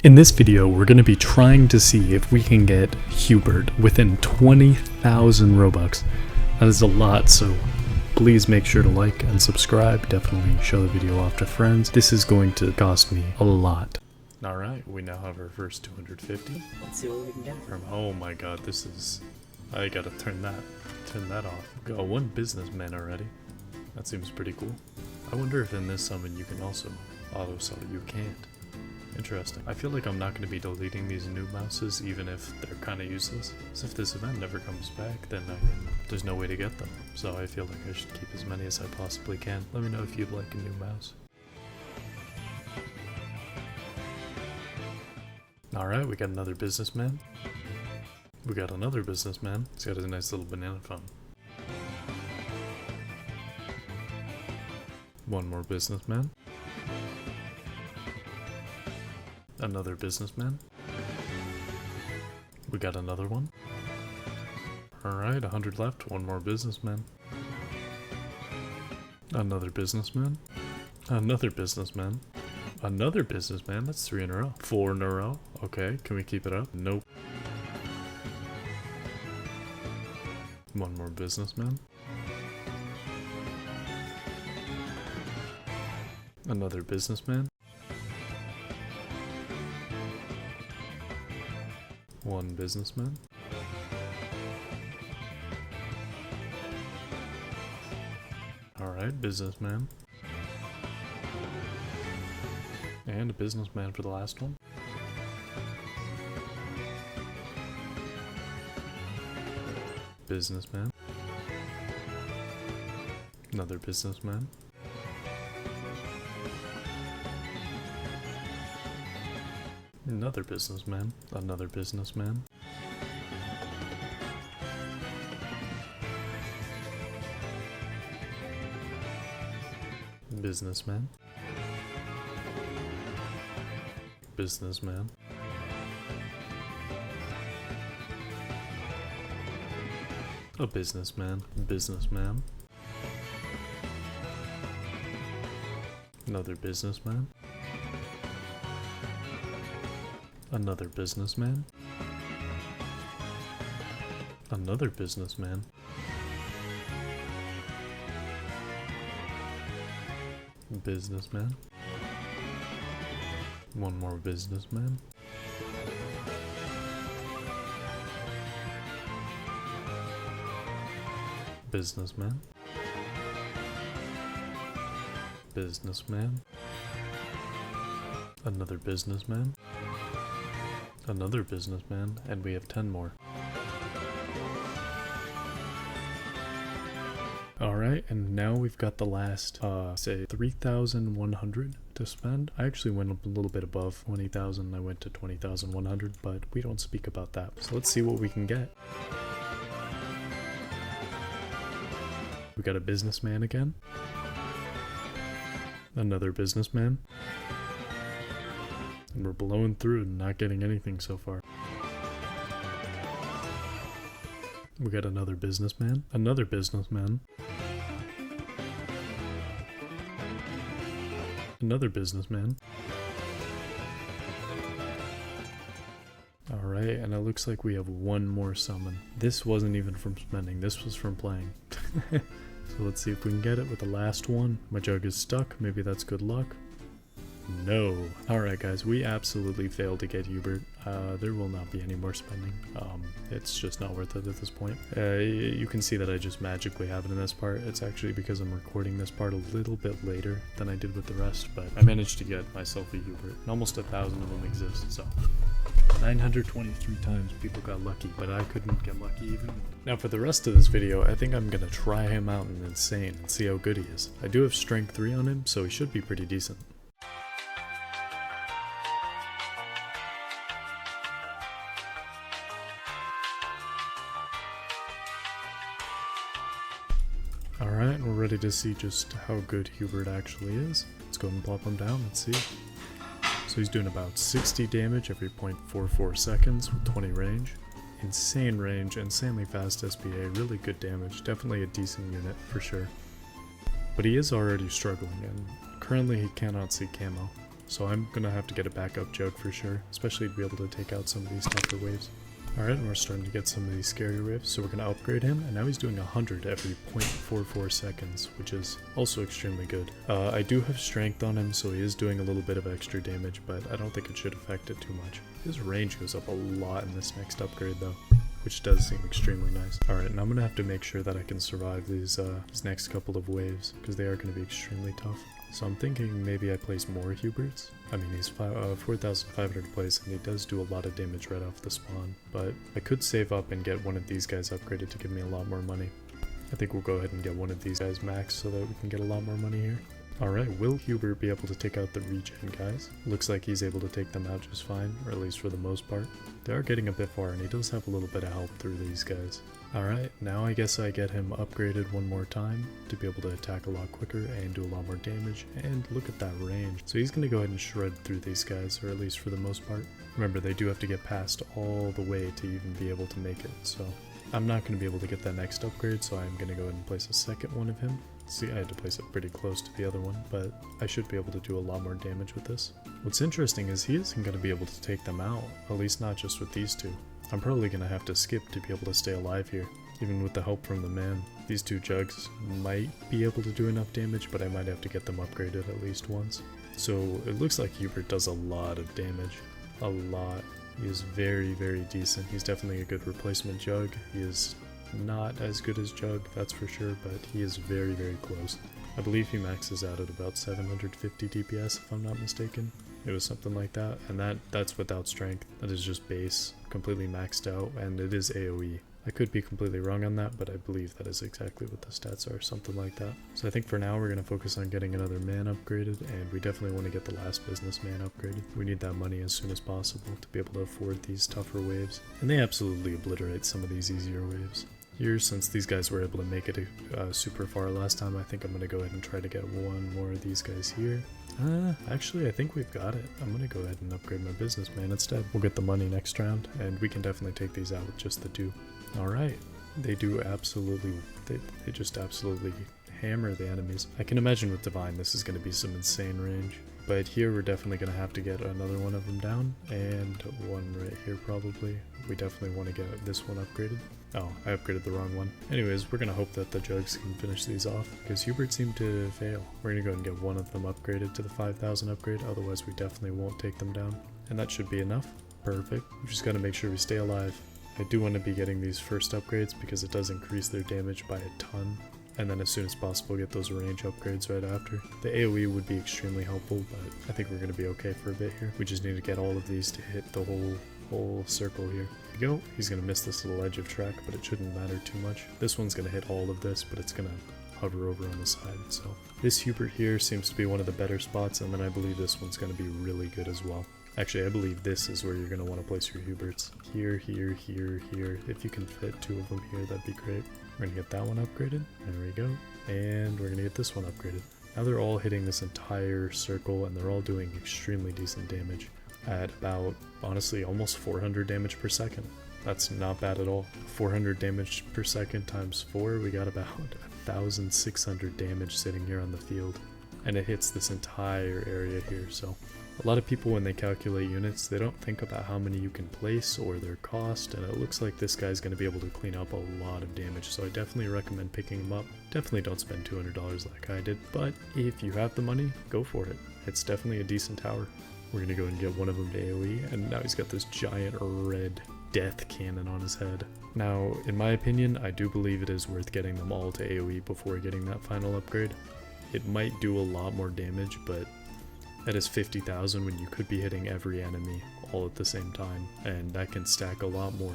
In this video, we're going to be trying to see if we can get Hubert within 20,000 Robux. That is a lot, so please make sure to like and subscribe. Definitely show the video off to friends. This is going to cost me a lot. Alright, we now have our first 250. Let's see what we can get. Oh my god, this is... I gotta turn that off. We got one businessman already. That seems pretty cool. I wonder if in this summon you can also auto-sell. You can't. Interesting. I feel like I'm not going to be deleting these new mouses even if they're kind of useless. So if this event never comes back, then there's no way to get them. So I feel like I should keep as many as I possibly can. Let me know if you'd like a new mouse. Alright, we got another businessman. We got another businessman. He's got a nice little banana phone. One more businessman. Another businessman. We got another one. Alright, 100 left. One more businessman. Another businessman. Another businessman. Another businessman. That's 3 in a row. 4 in a row. Okay, can we keep it up? Nope. One more businessman. Another businessman. One businessman. Alright, businessman. And a businessman for the last one. Businessman. Another businessman. Another businessman. Another businessman. Businessman. Businessman. A businessman. Businessman. Another businessman. Another businessman. Another businessman. Businessman. One more businessman. Businessman. Businessman. Another businessman. Another businessman, and we have 10 more. Alright, and now we've got the last, say, 3,100 to spend. I actually went up a little bit above 20,000. I went to 20,100, but we don't speak about that. So let's see what we can get. We got a businessman again. Another businessman. And we're blowing through and not getting anything so far. We got another businessman. Another businessman. Another businessman. Alright, and it looks like we have one more summon. This wasn't even from spending, this was from playing. So let's see if we can get it with the last one. My jug is stuck, maybe that's good luck. No. Alright guys, we absolutely failed to get Hubert. There will not be any more spending. It's just not worth it at this point. You can see that I just magically have it in this part. It's actually because I'm recording this part a little bit later than I did with the rest, but I managed to get myself a Hubert. And almost 1,000 of them exist, so 923 times people got lucky, but I couldn't get lucky even. Now for the rest of this video, I think I'm gonna try him out in Insane and see how good he is. I do have Strength 3 on him, so he should be pretty decent. Alright, we're ready to see just how good Hubert actually is. Let's go and plop him down, let's see. So he's doing about 60 damage every 0.44 seconds with 20 range. Insane range, insanely fast SPA, really good damage, definitely a decent unit for sure. But he is already struggling, and currently he cannot see camo. So I'm gonna have to get a backup jug for sure, especially to be able to take out some of these tougher waves. Alright, and we're starting to get some of these scary waves, so we're going to upgrade him, and now he's doing 100 every 0.44 seconds, which is also extremely good. I do have strength on him, so he is doing a little bit of extra damage, but I don't think it should affect it too much. His range goes up a lot in this next upgrade though, which does seem extremely nice. Alright, and I'm going to have to make sure that I can survive these next couple of waves, because they are going to be extremely tough. So I'm thinking maybe I place more Huberts. I mean, he's 4,500 place, and he does do a lot of damage right off the spawn, but I could save up and get one of these guys upgraded to give me a lot more money. I think we'll go ahead and get one of these guys max so that we can get a lot more money here. Alright, will Hubert be able to take out the regen guys? Looks like he's able to take them out just fine, or at least for the most part. They are getting a bit far, and he does have a little bit of help through these guys. Alright, now I guess I get him upgraded one more time to be able to attack a lot quicker and do a lot more damage, and look at that range. So he's going to go ahead and shred through these guys, or at least for the most part. Remember, they do have to get past all the way to even be able to make it, so I'm not going to be able to get that next upgrade, so I'm going to go ahead and place a second one of him. See, I had to place it pretty close to the other one, but I should be able to do a lot more damage with this. What's interesting is he isn't going to be able to take them out, at least not just with these two. I'm probably going to have to skip to be able to stay alive here, even with the help from the man. These two jugs might be able to do enough damage, but I might have to get them upgraded at least once. So it looks like Hubert does a lot of damage. A lot. He is very, very decent. He's definitely a good replacement jug. He is not as good as Jug, that's for sure, but he is very, very close. I believe he maxes out at about 750 DPS if I'm not mistaken. It was something like that, and that's without strength. That is just base, completely maxed out, and it is AoE. I could be completely wrong on that, but I believe that is exactly what the stats are, something like that. So I think for now we're going to focus on getting another man upgraded, and we definitely want to get the last businessman upgraded. We need that money as soon as possible to be able to afford these tougher waves, and they absolutely obliterate some of these easier waves. Here, since these guys were able to make it super far last time, I think I'm going to go ahead and try to get one more of these guys here. Actually, I think we've got it. I'm going to go ahead and upgrade my businessman instead. We'll get the money next round, and we can definitely take these out with just the two. Alright, they do absolutely, they just absolutely hammer the enemies. I can imagine with Divine this is going to be some insane range. But here we're definitely going to have to get another one of them down, and one right here probably. We definitely want to get this one upgraded. Oh, I upgraded the wrong one. Anyways, we're going to hope that the jugs can finish these off, because Hubert seemed to fail. We're going to go and get one of them upgraded to the 5,000 upgrade, otherwise we definitely won't take them down. And that should be enough. Perfect. We've just got to make sure we stay alive. I do want to be getting these first upgrades because it does increase their damage by a ton. And then as soon as possible get those range upgrades right after. The AoE would be extremely helpful, but I think we're going to be okay for a bit here. We just need to get all of these to hit the whole circle here. There we go. He's going to miss this little edge of track, but it shouldn't matter too much. This one's going to hit all of this, but it's going to hover over on the side. So this Hubert here seems to be one of the better spots, and then I believe this one's going to be really good as well. Actually, I believe this is where you're going to want to place your Huberts. Here, here, here, here. If you can fit two of them here, that'd be great. We're going to get that one upgraded. There we go. And we're going to get this one upgraded. Now they're all hitting this entire circle, and they're all doing extremely decent damage at about, honestly, almost 400 damage per second. That's not bad at all. 400 damage per second times 4, we got about 1,600 damage sitting here on the field. And it hits this entire area here, so a lot of people, when they calculate units, they don't think about how many you can place or their cost, and it looks like this guy's going to be able to clean up a lot of damage, so I definitely recommend picking him up. Definitely don't spend $200 like I did, but if you have the money, go for it. It's definitely a decent tower. We're going to go and get one of them to AoE, and now he's got this giant red death cannon on his head. Now, in my opinion, I do believe it is worth getting them all to AoE before getting that final upgrade. It might do a lot more damage, but that is 50,000 when you could be hitting every enemy all at the same time, and that can stack a lot more.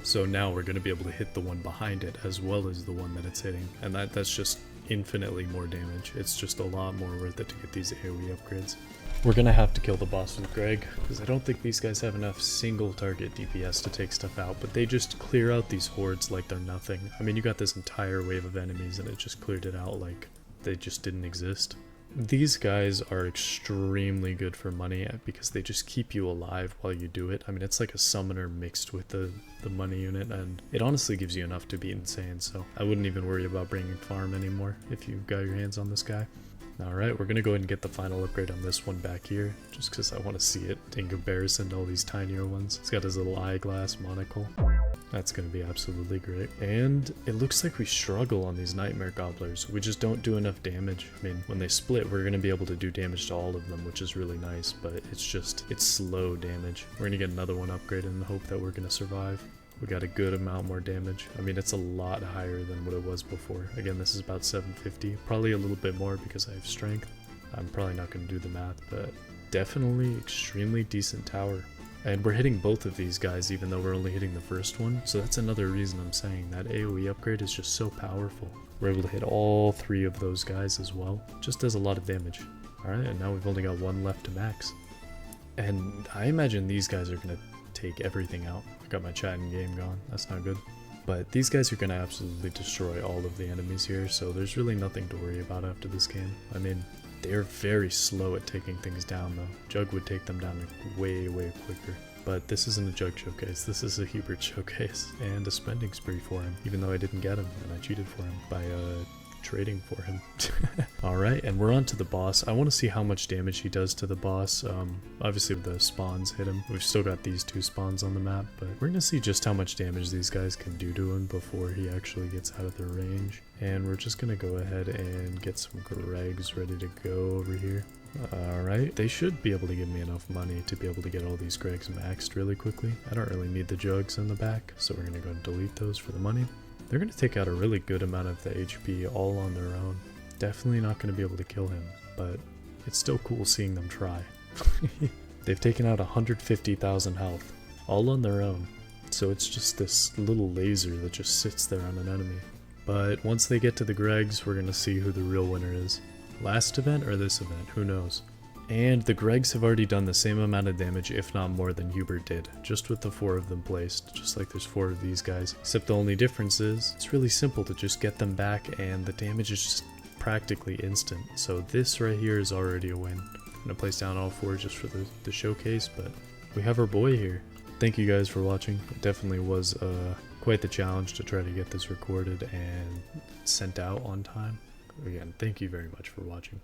So now we're going to be able to hit the one behind it as well as the one that it's hitting, and that's just infinitely more damage. It's just a lot more worth it to get these AoE upgrades. We're going to have to kill the boss with Greg, because I don't think these guys have enough single target DPS to take stuff out, but they just clear out these hordes like they're nothing. I mean, you got this entire wave of enemies and it just cleared it out like they just didn't exist. These guys are extremely good for money because they just keep you alive while you do it. I mean, it's like a summoner mixed with the money unit, and it honestly gives you enough to be insane, so I wouldn't even worry about bringing farm anymore if you got your hands on this guy. Alright, we're gonna go ahead and get the final upgrade on this one back here, just because I want to see it in comparison to all these tinier ones. It's got his little eyeglass monocle. That's gonna be absolutely great. And it looks like we struggle on these nightmare gobblers. We just don't do enough damage. I mean, when they split, we're gonna be able to do damage to all of them, which is really nice, but it's slow damage. We're gonna get another one upgraded in the hope that we're gonna survive. We got a good amount more damage. I mean, it's a lot higher than what it was before. Again, this is about 750. Probably a little bit more because I have strength. I'm probably not going to do the math, but definitely extremely decent tower. And we're hitting both of these guys even though we're only hitting the first one. So that's another reason I'm saying that AoE upgrade is just so powerful. We're able to hit all 3 of those guys as well. Just does a lot of damage. Alright, and now we've only got 1 left to max. And I imagine these guys are going to take everything out. I got my chat in game gone. That's not good. But these guys are going to absolutely destroy all of the enemies here, so there's really nothing to worry about after this game. I mean, they're very slow at taking things down though. Jug would take them down way, way quicker. But this isn't a Jug showcase, this is a Hubert showcase. And a spending spree for him, even though I didn't get him and I cheated for him by trading for him. Alright, and we're on to the boss. I want to see how much damage he does to the boss. Obviously the spawns hit him. We've still got these 2 spawns on the map, but we're gonna see just how much damage these guys can do to him before he actually gets out of their range. And we're just gonna go ahead and get some Gregs ready to go over here. Alright, they should be able to give me enough money to be able to get all these Gregs maxed really quickly. I don't really need the jugs in the back, so we're gonna go and delete those for the money. They're going to take out a really good amount of the HP all on their own. Definitely not going to be able to kill him, but it's still cool seeing them try. They've taken out 150,000 health, all on their own. So it's just this little laser that just sits there on an enemy. But once they get to the Gregs, we're going to see who the real winner is. Last event or this event, who knows. And the Gregs have already done the same amount of damage, if not more, than Hubert did, just with the 4 of them placed, just like there's 4 of these guys. Except the only difference is, it's really simple to just get them back, and the damage is just practically instant. So this right here is already a win. I'm gonna place down all 4 just for the showcase, but we have our boy here. Thank you guys for watching. It definitely was quite the challenge to try to get this recorded and sent out on time. Again, thank you very much for watching.